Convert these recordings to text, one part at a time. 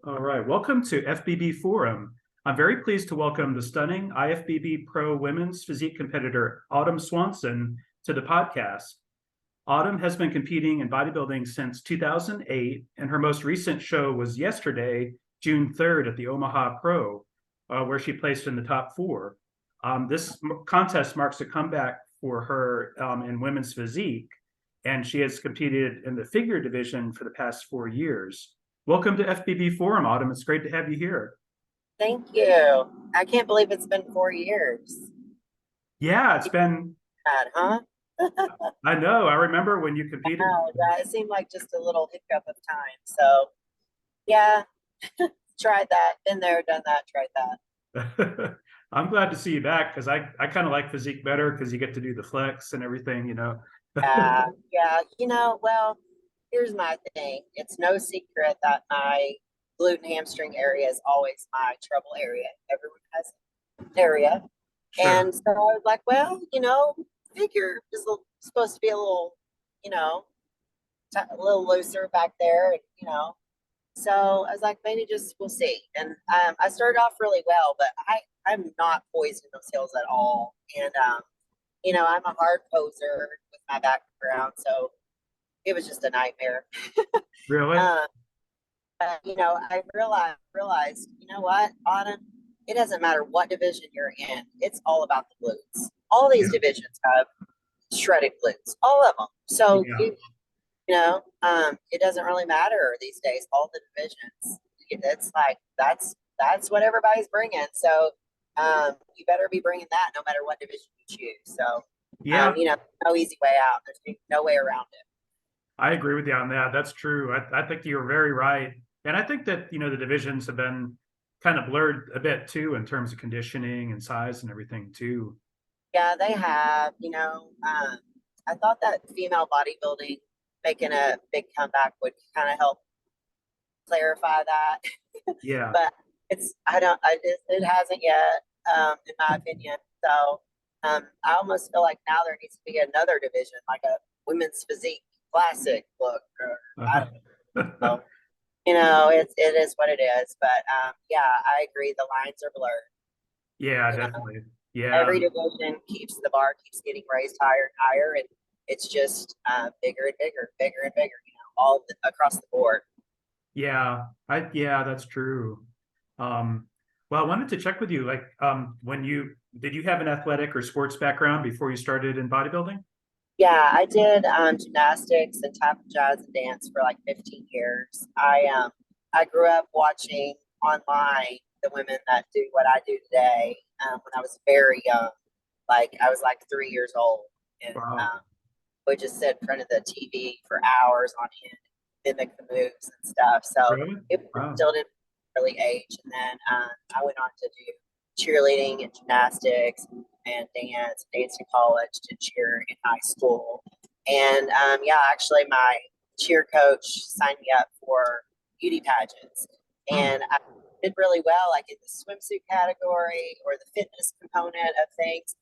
All right, welcome to FBB Forum. I'm very pleased to welcome the stunning IFBB Pro Women's Physique competitor, Autumn Swansen, to the podcast. Autumn has been competing in bodybuilding since 2008, and her most recent show was yesterday, June 3rd, at the Omaha Pro, where she placed in the top 4. This contest marks a comeback for her in women's physique, and she has competed in the figure division for the past 4 years. Welcome to FBB Forum, Autumn. It's great to have you here. Thank you. I can't believe it's been 4 years. Yeah, it's been, Bad, huh? I know. I remember when you competed. Oh, yeah, it seemed like just a little hiccup of time. So, yeah, tried that. Been there, done that, tried that. I'm glad to see you back because I kind of like physique better because you get to do the flex and everything. Yeah, well, here's my thing. It's no secret that my glute and hamstring area is always my trouble area. Everyone has an area. Sure. And so I was like, well, figure is supposed to be a little, a little looser back there, So I was like, maybe just we'll see. And I started off really well, but I'm not poised in those hills at all. And I'm a hard poser with my background, so it was just a nightmare. Really? um, I realized, you know what, Autumn, it doesn't matter what division you're in, it's all about the glutes. All these Yeah. divisions have shredded glutes, all of them. So Yeah. it doesn't really matter these days. All the divisions, it's like that's what everybody's bringing. So you better be bringing that no matter what division you choose. So Yeah, no easy way out. There's no way around it. I agree with you on that. That's true. I think you're very right. And I think that, the divisions have been kind of blurred a bit too in terms of conditioning and size and everything too. Yeah, they have. I thought that female bodybuilding making a big comeback would kind of help clarify that, Yeah. but it hasn't yet, in my opinion. So I almost feel like now there needs to be another division, like a women's physique classic look, or I don't know. It is what it is. But yeah, I agree. The lines are blurred. Yeah, You know, definitely. Yeah. every division keeps the bar keeps getting raised higher and higher, and it's just bigger and bigger, bigger and bigger. Across the board. Yeah, that's true. Um, well, I wanted to check with you, like, when you did you have an athletic or sports background before you started in bodybuilding? Yeah, I did gymnastics and tap, jazz, and dance for like 15 years. I grew up watching online the women that do what I do today when I was very young. Like I was like 3 years old, and Wow. would just sit in front of the TV for hours on end, mimic the moves and stuff. So Really? it Wow. still didn't early age, and then I went on to do cheerleading and gymnastics and dance in college, to cheer in high school. And yeah, actually, my cheer coach signed me up for beauty pageants, Hmm. and I did really well, like in the swimsuit category or the fitness component of things,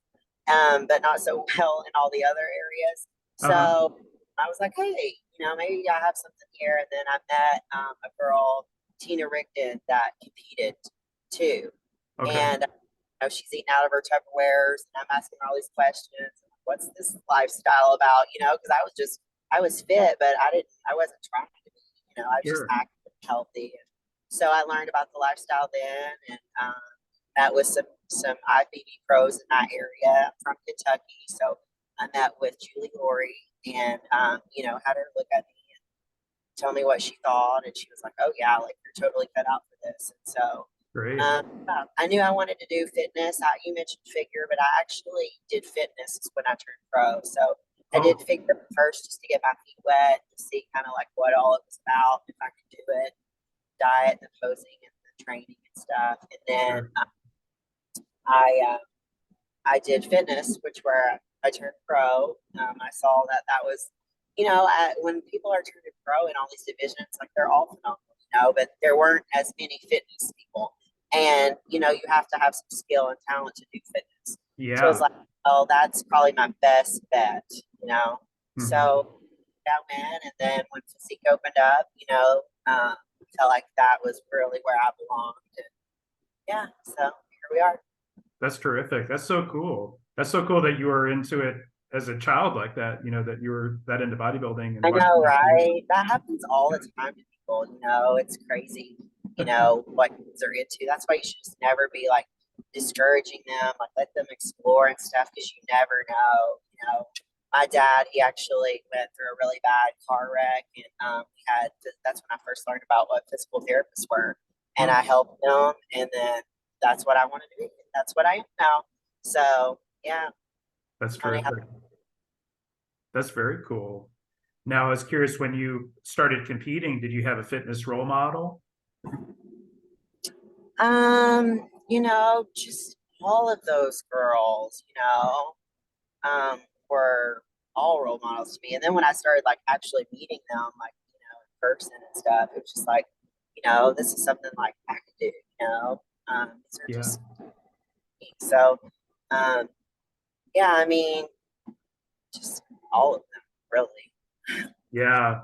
but not so well in all the other areas. Uh-huh. So I was like, hey, maybe I have something here. And then I met a girl, Tina Rigdon, that competed too. Okay. And she's eating out of her Tupperwares, and I'm asking her all these questions. What's this lifestyle about? Because I was fit, but I wasn't trying to be. I was just Sure. active and healthy. And so I learned about the lifestyle then, and met with some IFBB pros in that area. I'm from Kentucky, so I met with Julie Laurie, and had her look at me and tell me what she thought, and she was like, "Oh yeah, like you're totally cut out for this." And so Great. I knew I wanted to do fitness. You mentioned figure, but I actually did fitness when I turned pro. So I did Oh, figure first just to get my feet wet, to see kind of like what all it was about, if I could do it, diet, the posing, and the training and stuff. And then sure. I uh, I did fitness, which where I turned pro. I saw that was, when people are turning pro in all these divisions, like they're all phenomenal, but there weren't as many fitness people. And, you have to have some skill and talent to do fitness. So it was Yeah. like, oh, that's probably my best bet. Hmm. So that went. And then when physique opened up, felt like that was really where I belonged. And yeah, so here we are. That's terrific. That's so cool. That's so cool that you were into it as a child like that, you know, that you were that into bodybuilding and I watching know, that too. right? That happens all the time to people, you know, it's crazy, you know, what kids are into. That's why you should just never be like discouraging them, like let them explore and stuff, because you never know, you know. My dad, he actually went through a really bad car wreck, and that's when I first learned about what physical therapists were, and I Hmm, helped him, and then that's what I wanted to be. That's what I am now. So yeah, that's funny how. terrific. That's very cool. Now, I was curious, when you started competing, did you have a fitness role model? You know, just all of those girls, you know, were all role models to me. And then when I started like actually meeting them, like, you know, in person and stuff, it was just like, you know, this is something like I could do, you know. These are Yeah, just so yeah, I mean, just all of them, really. yeah.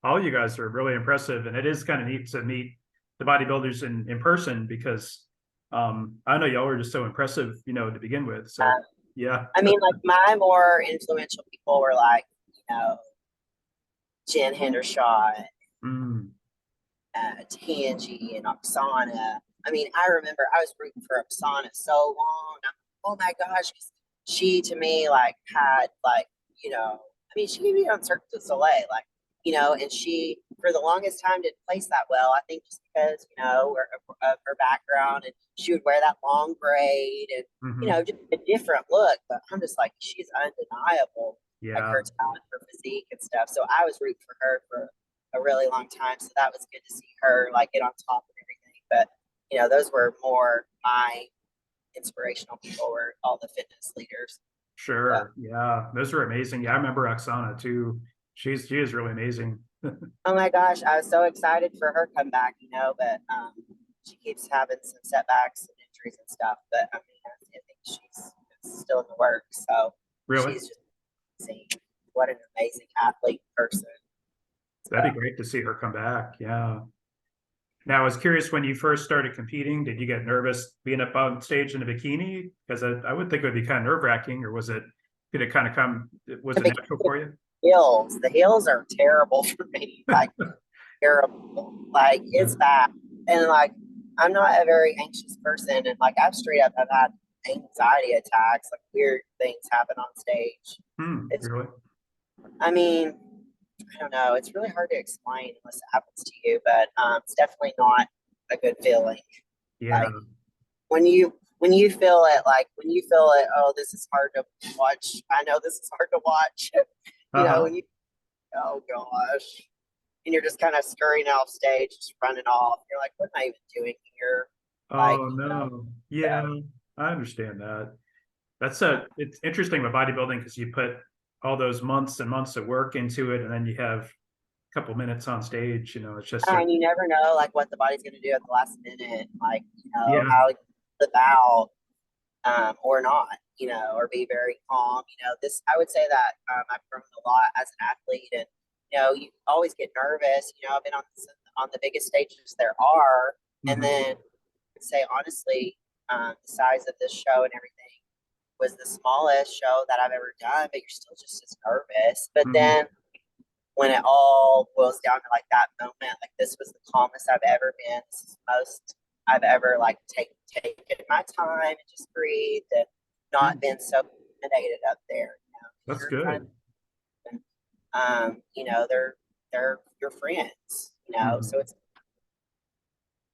All you guys are really impressive, and it is kind of neat to meet the bodybuilders in person because I know y'all were just so impressive, you know, to begin with. So yeah. I mean, like my more influential people were like, you know, Jen Hendershot, Mm, Tangi and Oksana. I mean, I remember I was rooting for Oksana so long. Oh my gosh, 'cause she to me like had like, you know, I mean, she could be on Cirque du Soleil, like, you know, and she for the longest time didn't place that well. I think just because, you know, of her background, and she would wear that long braid and, you hmm. know, just a different look. But I'm just like, she's undeniable, like Yeah, her talent, her physique and stuff. So I was rooting for her for a really long time. So that was good to see her like get on top of everything. But you know, those were more my inspirational people, were all the fitness leaders. But sure. Yeah, those are amazing. Yeah, I remember Oksana too. She is really amazing. oh my gosh, I was so excited for her comeback, you know, but she keeps having some setbacks and injuries and stuff. But I mean, I think she's still in the works. So Really, she's just amazing. What an amazing athlete person. that'd be great to see her come back. Yeah. Now, I was curious, when you first started competing, did you get nervous being up on stage in a bikini? Because I would think it would be kind of nerve-wracking, or was it, did it kind of come, was it The natural for you? hills are terrible for me. Like terrible. Like it's bad. And like I'm not a very anxious person, and like I've straight up have had anxiety attacks, like weird things happen on stage. Hmm, It's really? I mean, I don't know, it's really hard to explain unless it happens to you, but it's definitely not a good feeling. Yeah. Like when you feel it, like when you feel it, oh, this is hard to watch. I know this is hard to watch. You know, Uh-huh. when you oh gosh, and you're just kind of scurrying off stage, just running off. You're like, what am I even doing here? Like, Oh, you know, no. Yeah, so I understand that. It's interesting with bodybuilding because you put all those months and months of work into it, and then you have a couple minutes on stage, you know, it's just so, and you never know like what the body's gonna do at the last minute, like, you know, yeah. how it flip out, or not, you know, or be very calm. You know, this I would say that I've grown a lot as an athlete, and you know, you always get nervous. You know, I've been on the biggest stages there are, and Hmm, then I'd say honestly, the size of this show and everything was the smallest show that I've ever done, but you're still just as nervous. But hmm. then when it all boils down to like that moment, like this was the calmest I've ever been. This is the most I've ever like taken my time and just breathed and not been so intimidated up there. You know, because That's you're in front of good. them, you know, they're your friends. You know, so Hmm. it's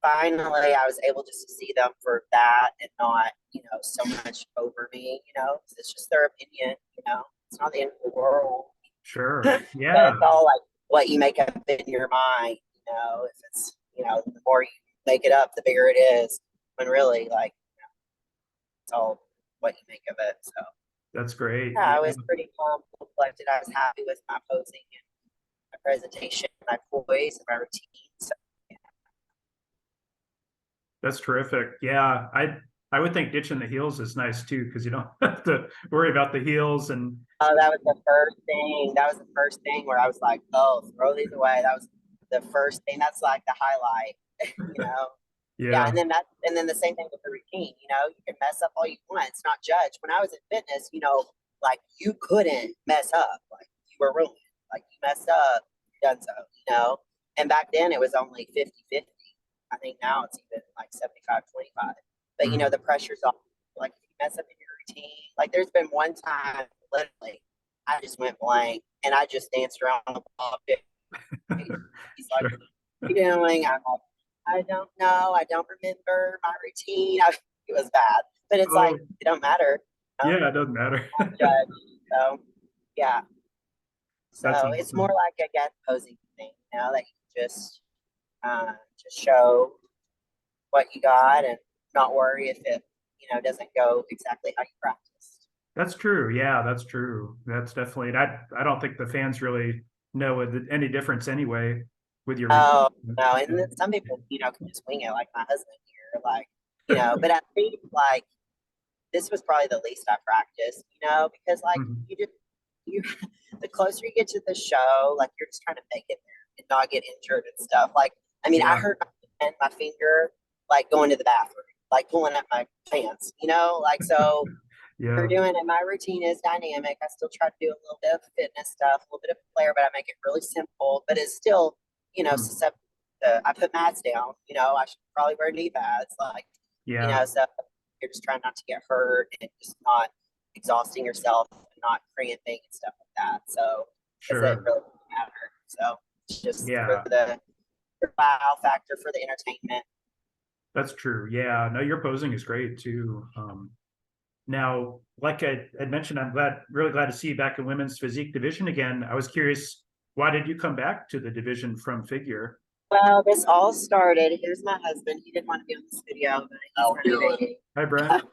finally I was able just to see them for that and not, you know, so much over me. You know, it's just their opinion. You know, it's not the end of the world. Sure. But Yeah, it's all like what you make up in your mind, you know, if it's, you know, the more you make it up, the bigger it is. When really, like, you know, it's all what you make of it. So, that's great. yeah, Yeah, I was pretty calm, collected. I was happy with my posing and my presentation, my poise, and my routine. So, that's terrific. Yeah, I would think ditching the heels is nice too, because you don't have to worry about the heels and that was the first thing. That was the first thing where I was like, oh, throw these away. That was the first thing. That's like the highlight, you know. Yeah, Yeah. and then the same thing with the routine. You know, you can mess up all you want. It's not judged. When I was in fitness, you know, like you couldn't mess up. Like you were ruined. Like you messed up, you done so, you know. And back then it was only 50-50. I think now it's even like 75-25. But you know, the pressure's on. Like if you mess up in your routine, like there's been one time literally I just went blank and I just danced around the ball. He's like, Sure. what are you doing? I'm like, I don't know. I don't remember my routine. It was bad, but it's like, Oh, it don't matter. You know? yeah, it doesn't matter. Judge. So, yeah. That's So it's more awesome. like a guest posing thing, you know, that you just show what you got and not worry if it, you know, doesn't go exactly how you practiced. That's true. Yeah, that's true. That's definitely, and I don't think the fans really know any difference anyway with your routine. Oh, no. And then some people, you know, can just wing it like my husband here. Like, you know, but I think like this was probably the least I practiced, you know, because like Mhm. you the closer you get to the show, like you're just trying to make it there and not get injured and stuff. Like, I mean, I Yeah. hurt my finger like going to the bathroom, like pulling up my pants, you know, like so we're Yeah. doing it. My routine is dynamic. I still try to do a little bit of fitness stuff, a little bit of flair, but I make it really simple. But it's still, you know, Hmm. susceptible. I put mats down. You know, I should probably wear knee pads. Like, you Yeah. know, so you're just trying not to get hurt and just not exhausting yourself and not cramping and stuff like that. So, because it Sure. really doesn't matter. So, it's just for Yeah. the wow factor for the entertainment. That's true. Yeah. No, your posing is great too. Now, like I had mentioned, I'm really glad to see you back in women's physique division again. I was curious, why did you come back to the division from figure? Well, this all started. Here's my husband. He didn't want to be on this video, but he's renovating. Hi, Brent.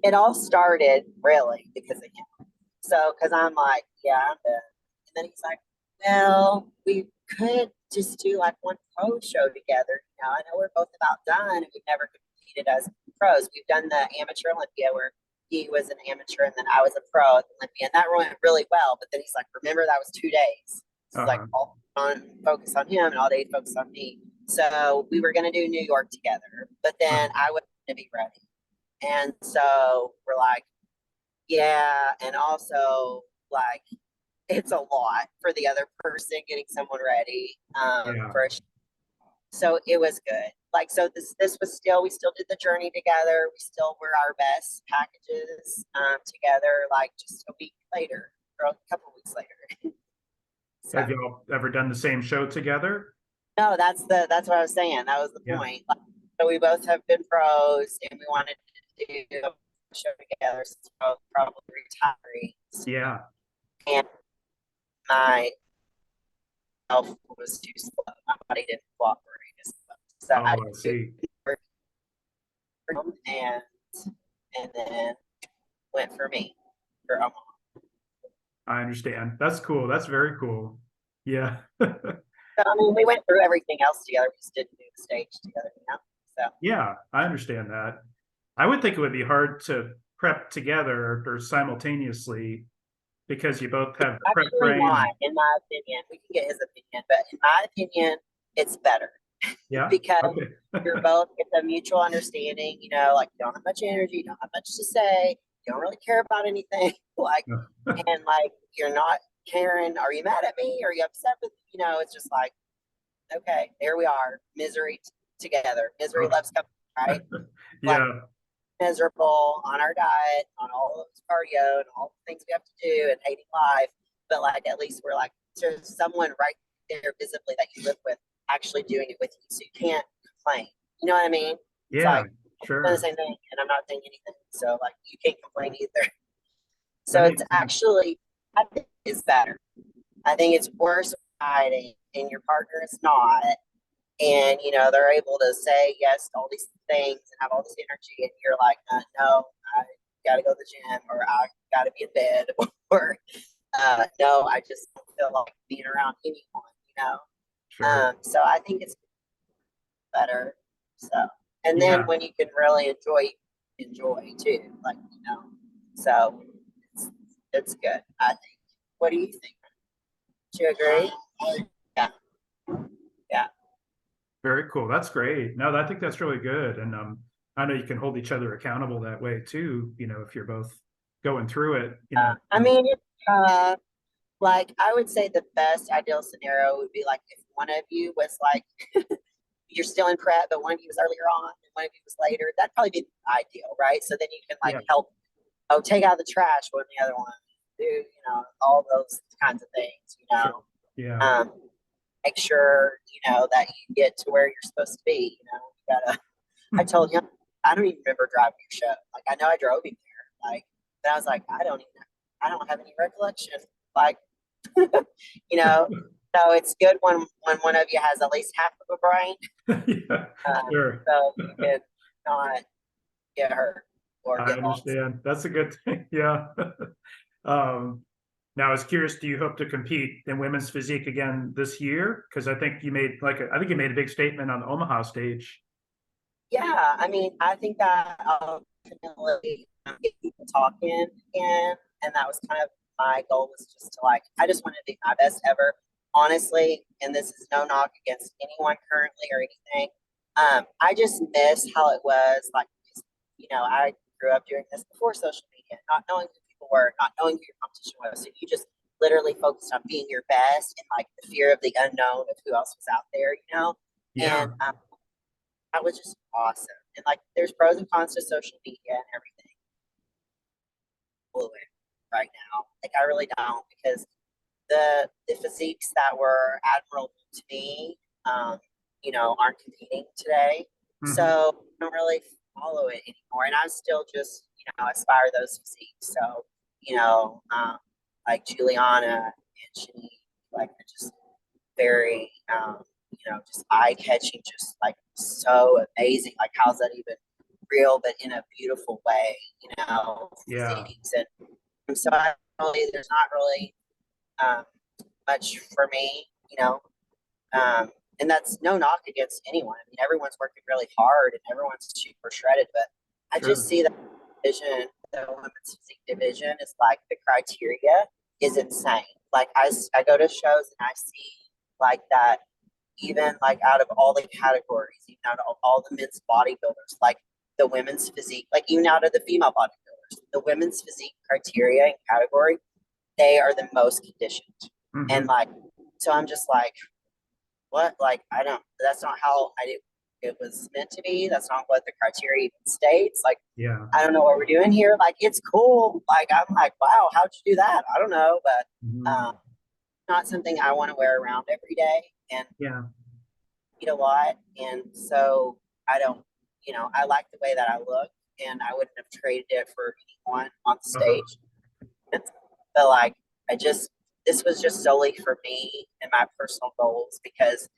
It all started really because of him. So, because I'm like, yeah, I'm done. And then he's like, well, we could just do like one pro show together. You know, I know we're both about done and we've never competed as pros. We've done the amateur Olympia where he was an amateur and then I was a pro at the Olympia, and that went really well. But then he's like, remember, that was 2 days. It's like Uh-huh. all on focus on him and all day focus on me. So we were going to do New York together, but then Uh-huh. I wasn't going to be ready. And so we're like, yeah. And also, like, it's a lot for the other person getting someone ready Yeah. for a show. So it was good. Like, so this was still, we still did the journey together. We still were our best packages together, like just a week later or a couple weeks later. So Have y'all ever done the same show together? no, that's what I was saying. That was the Yeah. point. Like, so we both have been pros and we wanted to do a show together since we're both probably retirees. Yeah. And my health was too slow. My body didn't cooperate as well. So I Oh, I did see. it for him and then went for me for Omaha. I understand. That's cool. That's very cool. Yeah. So I mean we went through everything else together. We just didn't do the stage together, you know. So Yeah, I understand that. I would think it would be hard to prep together or simultaneously because you both have the prep actually brain not, and in my opinion. We can get his opinion, but in my opinion, it's better yeah. because Okay. you're both, it's a mutual understanding, you know, like you don't have much energy, you don't have much to say, you don't really care about anything. Like, and like you're not caring, are you mad at me? Are you upset with me? You know, it's just like, okay, there we are, misery together. Misery loves company, right? Like Yeah, miserable on our diet, on all of this cardio and all the things we have to do and hating life. But like at least we're like there's someone right there visibly that you live with actually doing it with you. So you can't complain. You know what I mean? It's yeah, like I'm doing the sure. same thing and I'm not saying anything. So like you can't complain either. That So makes it's sense. actually I think it's better. I think it's worse hiding and your partner is not. And you know, they're able to say yes to all these things and have all this energy, and you're like, no, I gotta go to the gym or I gotta be in bed or no, I just don't feel like being around anyone, you know. Sure. So I think it's better. So, and then Yeah. when you can really enjoy too, like you know, so it's good. I think. What do you think? Do you agree? Yeah. Very cool. That's great. No, I think that's really good. And I know you can hold each other accountable that way too, if you're both going through it. I mean, like I would say the best ideal scenario would be like if one of you was like you're still in prep, but one of you was earlier on and one of you was later. That'd probably be ideal, right? So then you can like Yeah. help, take out the trash when the other one do, all those kinds of things, Sure. Yeah. make sure, that you get to where you're supposed to be, you gotta, I told him, I don't even remember driving your show. Like, I know I drove him there. Like, but I was like, I don't have any recollection. Like, so it's good when one of you has at least half of a brain. Yeah. Sure. So you can not get hurt or I get lost. understand. That's a good thing. Yeah. Now I was curious, do you hope to compete in women's physique again this year? Because I think you made a big statement on the Omaha stage. Yeah, I mean, I think that definitely get people talking again, and that was kind of my goal was just to like, I just wanted to be my best ever, honestly. And this is no knock against anyone currently or anything. I just miss how it was like, I grew up doing this before social media, not knowing who people were, not knowing who your competition was. So you just literally focused on being your best and like the fear of the unknown of who else was out there. Yeah. And that was just awesome. And like, there's pros and cons to social media and everything. Fluid right now, like I really don't, because the physiques that were admirable to me, aren't competing today. Mhm. So I don't really follow it anymore. And I still just, aspire those physiques. So, like Juliana and Shanique, like they're just very, just eye catching, just like so amazing. Like, how's that even real, but in a beautiful way, Yeah. physiques. And so there's not really much for me, and that's no knock against anyone. I mean, everyone's working really hard and everyone's super shredded, but I Sure. just see that division, the women's physique division, is like the criteria is insane. Like I go to shows and I see like that, even like out of all the categories, even out of all the men's bodybuilders, like the women's physique, like even out of the female bodybuilders, the women's physique criteria and category, they are the most conditioned. Mhm. And like, so I'm just like, what? Like, that's not how it was meant to be. That's not what the criteria even states. Like, Yeah. I don't know what we're doing here. Like, it's cool. Like, I'm like, wow, how'd you do that? I don't know, but Mhm. not something I want to wear around every day and Yeah. eat a lot. And so I don't, I like the way that I look, and I wouldn't have traded it for anyone on the Uh-huh. stage. But like, this was just solely for me and my personal goals, because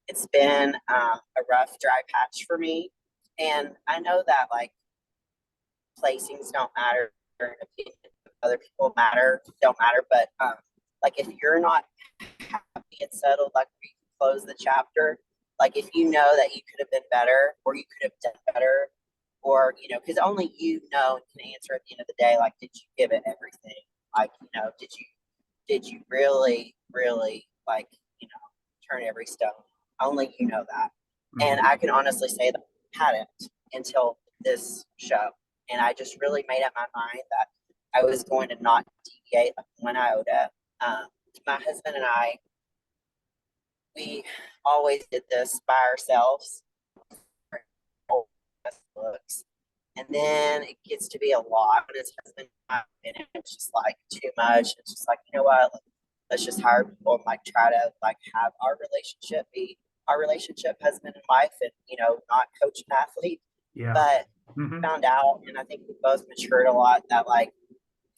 it's been a rough dry patch for me. And I know that like placings don't matter, opinions of other people don't matter. But like, if you're not happy and settled, like we close the chapter, like if you know that you could have been better or you could have done better, or because only you know and can answer at the end of the day, like, did you give it everything? Like, did you really, really, like, turn every stone? Only you know that. And Mhm. I can honestly say that I hadn't until this show. And I just really made up my mind that I was going to not deviate like 1 iota. My husband and I, we always did this by ourselves. Looks. And then it gets to be a lot, and his husband and it's just like too much. It's just like, you know what? Let's just hire people and like try to like have our relationship be our relationship, husband and wife, and not coach and athlete. Yeah. But Mhm. found out, and I think we both matured a lot, that like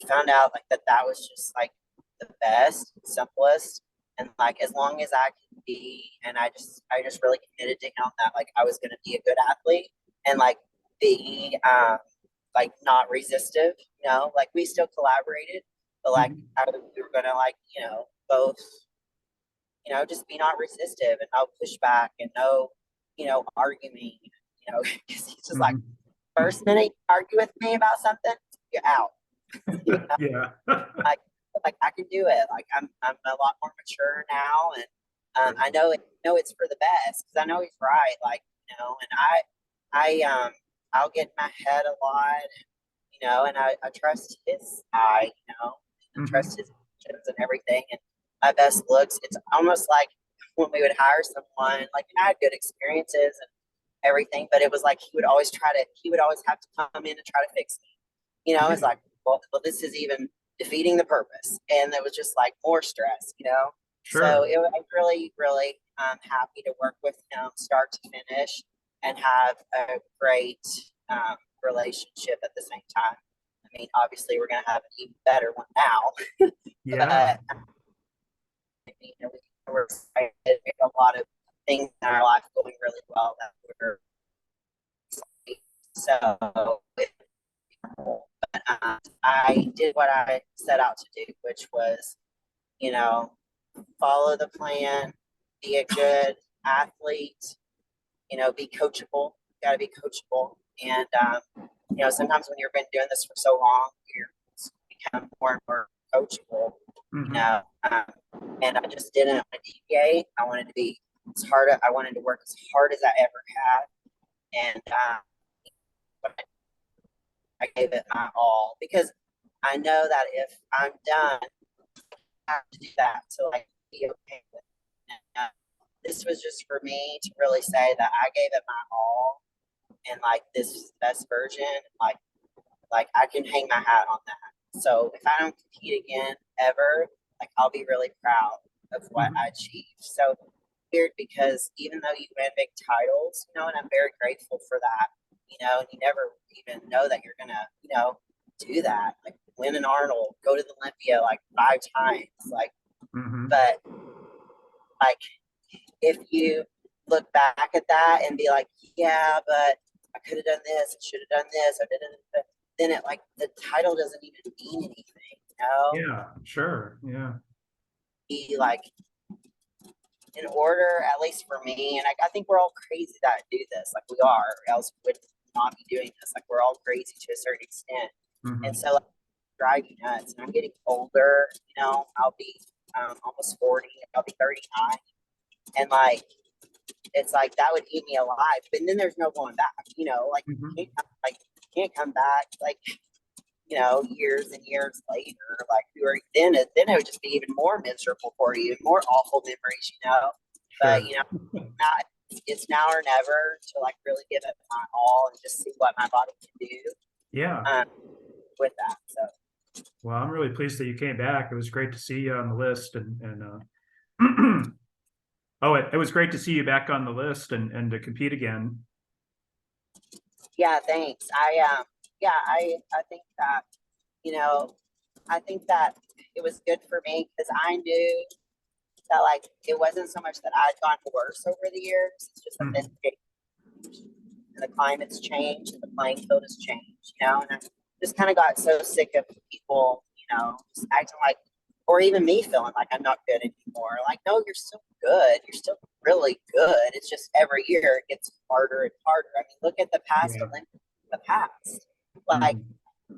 found out like that was just like the best, simplest, and like as long as I can be, and I just really committed to him that like I was going to be a good athlete and like be like not resistive, like we still collaborated, but like Mhm. we were gonna like both just be not resistive and no pushback and no arguing, because he's just like, Mhm. first minute you argue with me about something, you're out. Yeah. like like I can do it. Like I'm a lot more mature now, and I know it's for the best because I know he's right. Like, and I'll get in my head a lot, and I trust his eye, and trust his actions and everything. And my best looks, it's almost like when we would hire someone, like, I had good experiences and everything, but it was like he would always have to come in and try to fix me. It's like, well, this is even defeating the purpose. And it was just like more stress. Sure. So it was really, really happy to work with him start to finish and have a great relationship at the same time. I mean, obviously, we're going to have an even better one now. Yeah. But, we're excited. We have a lot of things in our life going really well that we're so. But I did what I set out to do, which was, follow the plan, be a good athlete, be coachable. You got to be coachable. And, sometimes when you've been doing this for so long, you become more and more coachable, and I just didn't want to deviate. I wanted to be I wanted to work as hard as I ever had. And I gave it my all because I know that if I'm done, I have to do that to like be okay with it. And, this was just for me to really say that I gave it my all, and like this is the best version. Like I can hang my hat on that. So if I don't compete again ever, like I'll be really proud of what I achieved. So weird because even though you win big titles, and I'm very grateful for that. And you never even know that you're gonna, do that. Like win an Arnold, go to the Olympia like 5 times. Like, but like if you look back at that and be like, yeah, but I could have done this, I should have done this, I didn't. Then it like the title doesn't even mean anything. Yeah, sure. Yeah. Be like in order, at least for me, and I think we're all crazy that do this. Like we are, or else we would not be doing this. Like we're all crazy to a certain extent, and so like, drive you nuts. And I'm getting older. I'll be almost 40. I'll be 39, and like it's like that would eat me alive. But then there's no going back. Like you can't come back. Like years and years later, like then it would just be even more miserable for you, more awful memories. But now it's now or never to like really give it my all and just see what my body can do. Yeah. With that. So. Well, I'm really pleased that you came back. It was great to see you on the list, and it was great to see you back on the list and to compete again. Yeah, thanks. I think that, I think that it was good for me because I knew that like it wasn't so much that I'd gotten worse over the years. It's just that this and the climate's changed and the playing field has changed, and I just kind of got so sick of people, just acting like, or even me feeling like I'm not good anymore. Like, no, you're still good. You're still really good. It's just every year it gets harder and harder. I mean, look at the past Olympics, the past. Like,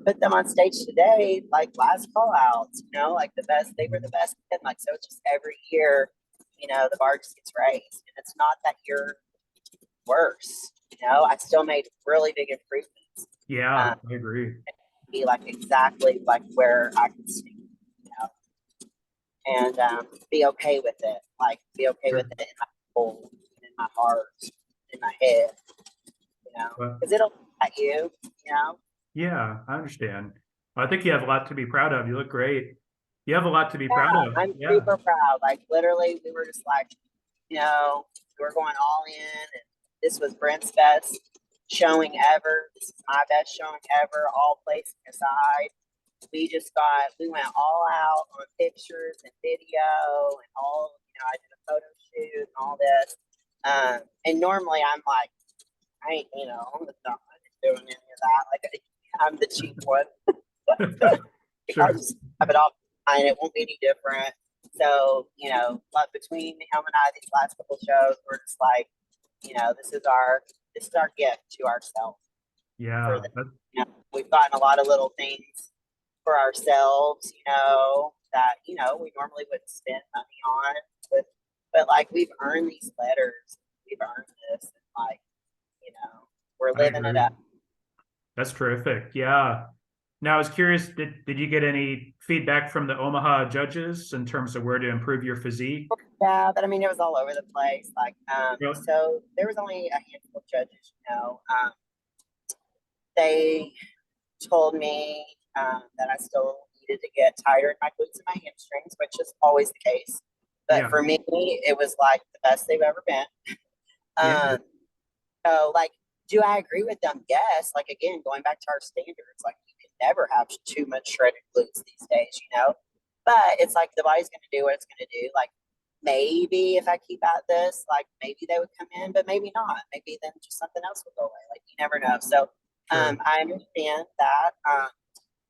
put them on stage today, like last call outs, like the best, they were the best. And like, so it's just every year, the bar just gets raised. And it's not that you're worse, I still made really big improvements. Yeah, I agree. Be like exactly like where I can stand, and be okay with it. Like be okay with it in my soul, in my heart, in my head, because it'll at you, Yeah, I understand. I think you have a lot to be proud of. You look great. You have a lot to be proud of. I'm super proud. Like literally, we were just like, we were going all in, and this was Brent's best showing ever. This is my best showing ever. All placing aside, we went all out on pictures and video and all. I did a photo shoot and all this. And normally I'm like, I ain't, I'm not doing any of that. Like I'm the cheap one. I'll just have it all and it won't be any different. So, but between him and I, these last couple shows, we're just like, this is our gift to ourselves. Yeah. We've gotten a lot of little things for ourselves, that, we normally wouldn't spend money on with but like we've earned these letters, we've earned this, and like, you know, we're I living it agree. up. That's terrific. Yeah. Now, I was curious, did you get any feedback from the Omaha judges in terms of where to improve your physique? Yeah, but I mean, it was all over the place. Like, Really? so there was only a handful of judges, you know. They told me that I still needed to get tighter in my glutes and my hamstrings, which is always the case. But Yeah. for me, it was like the best they've ever been. Yeah. Um, so, like, do I agree with them? Yes. Like, again, going back to our standards, like, you can never have too much shredded glutes these days, you know? But it's like the body's going to do what it's going to do. Like, maybe if I keep at this, like, maybe they would come in, but maybe not. Maybe then just something else will go away. Like, you never know. So, Sure. I understand that.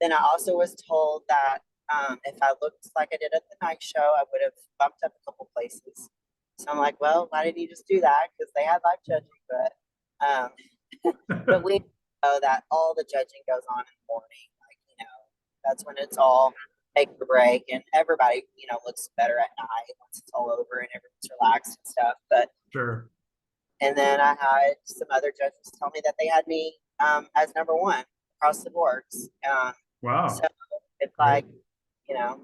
Then I also was told that if I looked like I did at the night show, I would have bumped up a couple places. So I'm like, well, why didn't you just do that? Because they had live judging, but we know that all the judging goes on in the morning. Like, you know, that's when it's all take a break, and everybody, you know, looks better at night once it's all over and everyone's relaxed and stuff. But Sure. and then I had some other judges tell me that they had me as number one across the boards. So Wow. it's Great. like, you know,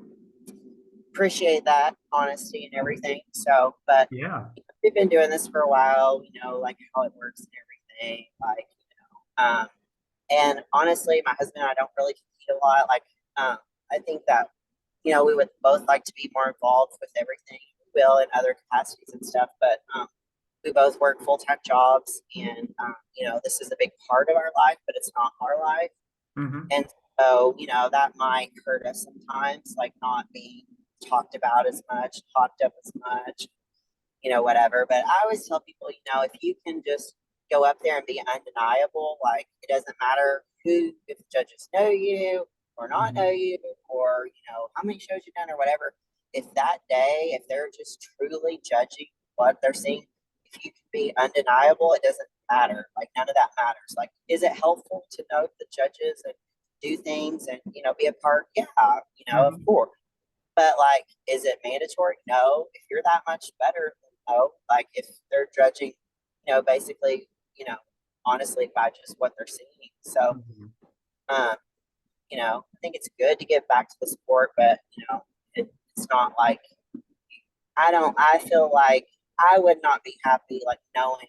appreciate that honesty and everything. So, but Yeah. we've been doing this for a while. We know like how it works and everything. Like, you know, and honestly, my husband and I don't really compete a lot. Like, I think that, you know, we would both like to be more involved with everything. We will in other capacities and stuff, but we both work full-time jobs, and you know, this is a big part of our life, but it's not our life. Hmm. And so, you know, that might hurt us sometimes, like not being talked about as much, talked up as much, you know, whatever. But I always tell people, you know, if you can just go up there and be undeniable, like it doesn't matter who, if the judges know you or not know Hmm. you, or, you know, how many shows you've done or whatever. If that day, if they're just truly judging what they're seeing, if you can be undeniable, it doesn't matter. Like none of that matters. Like, is it helpful to know the judges and do things and, you know, be a part? Yeah, you know, of Hmm. course. But like, is it mandatory? No. If you're that much better, no. Like if they're judging, you know, basically, you know, honestly by just what they're seeing. So, Hmm. um, you know, I think it's good to give back to the sport, but you know, it's not like I feel like I would not be happy like knowing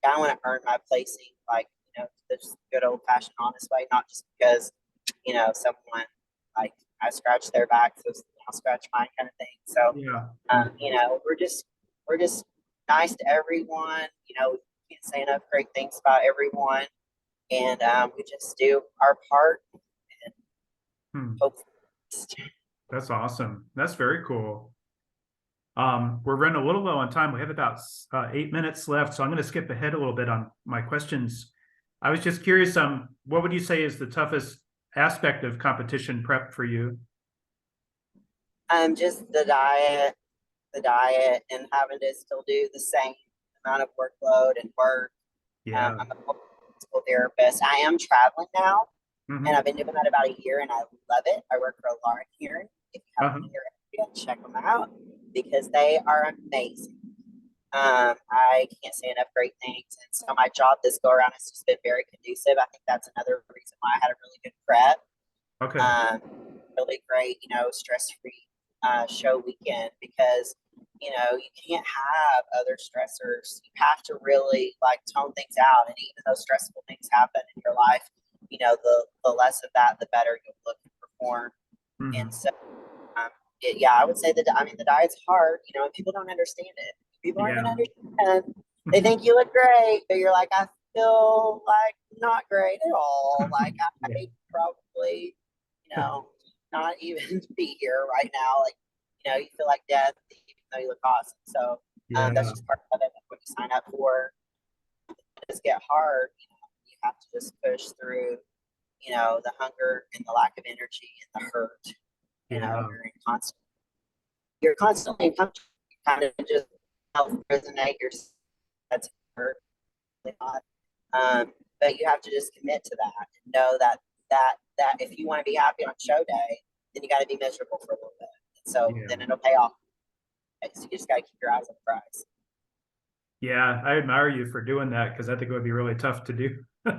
I want to earn my placing, like, you know, the just good old fashioned honest way, not just because, you know, someone like I scratched their back, so I'll scratch mine kind of thing. So, Yeah. you know, we're just nice to everyone. You know, we can't say enough great things about everyone, and we just do our part and Hmm. hope. That's awesome. That's very cool. We're running a little low on time. We have about 8 minutes left, so I'm going to skip ahead a little bit on my questions. I was just curious, what would you say is the toughest aspect of competition prep for you? Just the diet, and having to still do the same amount of workload and work. Yeah. I'm a physical therapist. I am traveling now, and Hmm. I've been doing that about a year, and I love it. I work for Lauren here. If you have Uh-huh. them in your area, check them out because they are amazing. I can't say enough great things. And so my job this go around has just been very conducive. I think that's another reason why I had a really good prep. Okay. Um, Really great, you know, stress-free show weekend because, you know, you can't have other stressors. You have to really like tone things out. And even though stressful things happen in your life, you know, the less of that, the better you'll look and perform. And Hmm. so, yeah, I would say that, I mean, the diet's hard, you know, and people don't understand it. People aren't going to Yeah. understand. They think you look great, but you're like, I feel like not great at all. Like, Yeah. I probably, you know, not even be here right now. Like, you know, you feel like death, even though you look awesome. So, that's Yeah. just part of it. What you sign up for. Just get hard. You know, you have to just push through, you know, the hunger and the lack of energy and the hurt. You know, Yeah. you're constantly kind of just resonate your that's hurt really hot. But you have to just commit to that and know that if you want to be happy on show day, then you got to be miserable for a little bit. And so then Yeah. it'll pay off. So you just got to keep your eyes on the prize. Yeah, I admire you for doing that because I think it would be really tough to do. Yeah,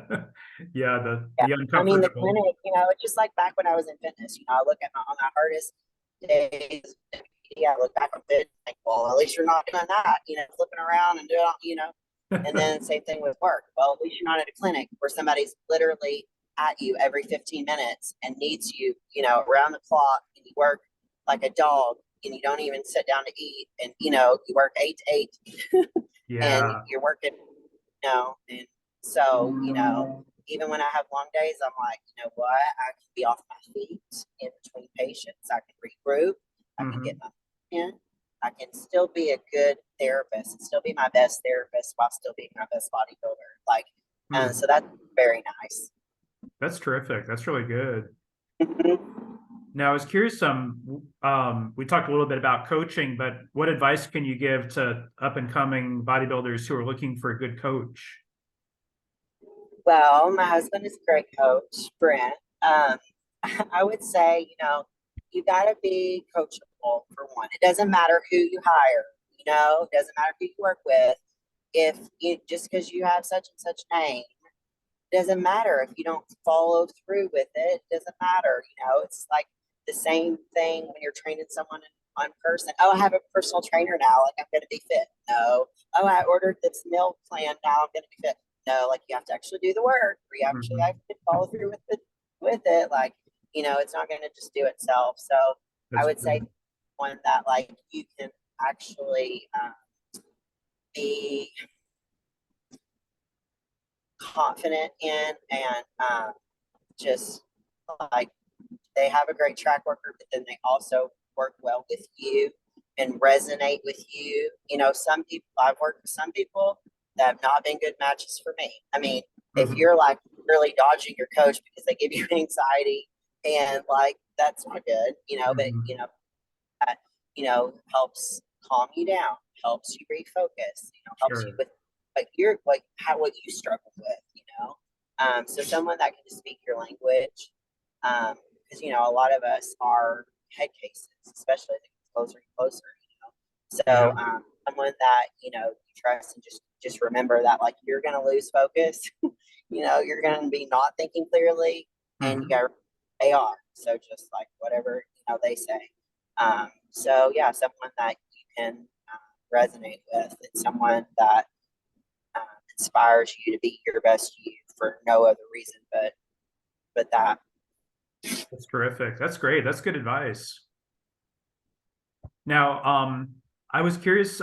Yeah. the I mean, the uncomfortable. clinic, it's just like back when I was in fitness, I look at on my hardest days, I look back on it, like, well, at least you're not doing that, flipping around and doing, and then same thing with work. Well, at least you're not at a clinic where somebody's literally at you every 15 minutes and needs you, around the clock, and you work like a dog and you don't even sit down to eat, and, you work 8 to 8 and Yeah. you're working, and so, even when I have long days, I'm like, you know what? I can be off my feet in between patients. I can regroup. I can get Hmm. my in. I can still be a good therapist and still be my best therapist while still being my best bodybuilder. Like, Hmm. so that's very nice. That's terrific. That's really good. Mhm. Now, I was curious, we talked a little bit about coaching, but what advice can you give to up and coming bodybuilders who are looking for a good coach? Well, my husband is a great coach, Brent. Um, I would say, you got to be coachable for one. It doesn't matter who you hire, it doesn't matter who you work with. If you just because you have such and such name, doesn't matter if you don't follow through with it. It doesn't matter. It's like the same thing when you're training someone on person. Oh, I have a personal trainer now. Like, I'm going to be fit. No. Oh, I ordered this meal plan. Now I'm going to be fit. No, like, you have to actually do the work. Or you actually have Mhm. to follow through with it. Like, it's not going to just do itself. So I That's would say good. one that like you can actually be confident in, and just like they have a great track record, but then they also work well with you and resonate with you. Some people, I've worked with some people that have not been good matches for me. I mean, if Mhm. you're like really dodging your coach because they give you anxiety, and like that's not good, but Mhm. that, helps calm you down, helps you refocus, helps you Sure. with what you struggle with, so someone that can just speak your language, because a lot of us are head cases, especially as it gets closer and closer. Yeah. So someone that you trust, and just remember that like you're gonna lose focus, you're gonna be not thinking clearly, and you Mhm. got they are. So just like whatever they say. So yeah, someone that you can resonate with, and someone that uh, inspires you to be your best you for no other reason but that. That's terrific. That's great. That's good advice. Now, I was curious,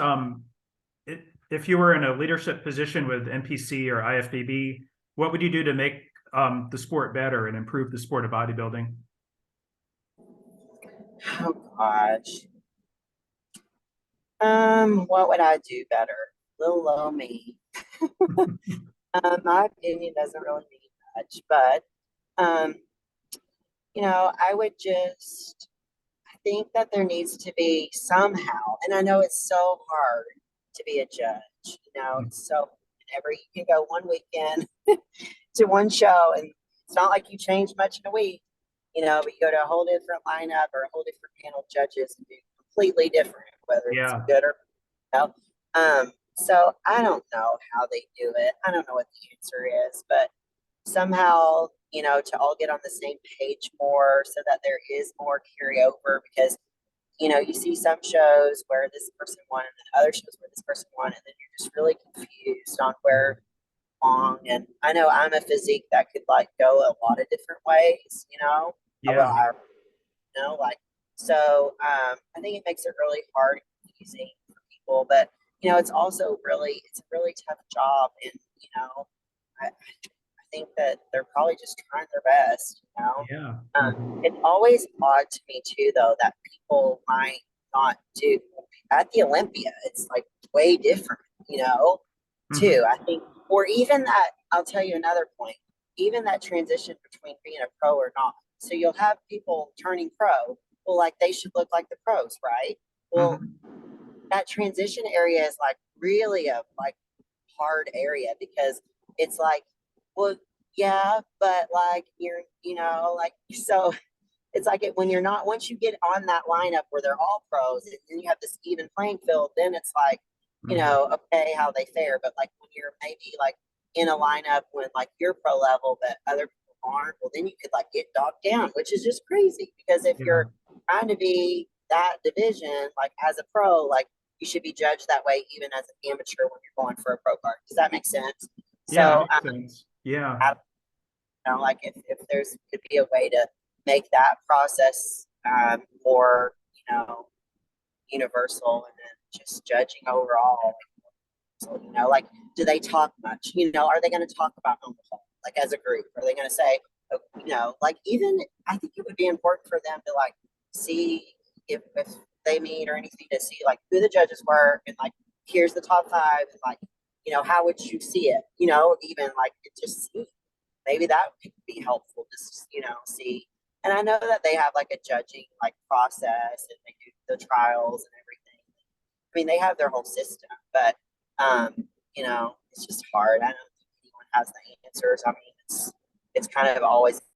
if you were in a leadership position with NPC or IFBB, what would you do to make the sport better and improve the sport of bodybuilding? Oh gosh. What would I do better? Little old me. My opinion doesn't really mean much, but um, I would just I think that there needs to be somehow, and I know it's so hard to be a judge. It's so whenever you can go one weekend to one show, and it's not like you change much in a week, but you go to a whole different lineup or a whole different panel of judges and do completely different, whether it's Yeah. good or no. So I don't know how they do it. I don't know what the answer is, but somehow, to all get on the same page more so that there is more carryover, because you see some shows where this person won and then other shows where this person won, and then you're just really confused on where long. And I know I'm a physique that could like go a lot of different ways, well, Yeah. like, so I think it makes it really hard and confusing for people, but it's also it's a really tough job, and I think that they're probably just trying their best, Yeah. Mhm. It's always odd to me too, though, that people might not do at the Olympia. It's like way different, too. Mhm. I think, or even that. I'll tell you another point. Even that transition between being a pro or not. So you'll have people turning pro. Well, like they should look like the pros, right? Well, Mhm. that transition area is like really a like hard area, because it's like, well, yeah, but like you're, like, so it's like when you're not, once you get on that lineup where they're all pros and then you have this even playing field, then it's like, you Mhm. know, okay, how they fare. But like when you're maybe like in a lineup when like you're pro level, but other people aren't, well, then you could like get dogged down, which is just crazy because if Yeah. you're trying to be that division, like as a pro, like you should be judged that way, even as an amateur when you're going for a pro card. Does that make sense? Yeah, that So, makes sense. Yeah. I don't know, like if there's could be a way to make that process more, you know, universal and then just judging overall. So, you know, like, do they talk much? You know, are they going to talk about Omaha, like as a group? Are they going to say, you know, like even I think it would be important for them to like see if they meet or anything to see like who the judges were and like here's the top five and like you know how would you see it? You know, even like it just maybe that could be helpful to you know see. And I know that they have like a judging like process and they do the trials and everything. I mean, they have their whole system, but you know, it's just hard. I don't think anyone has the answers. I mean, it's kind of always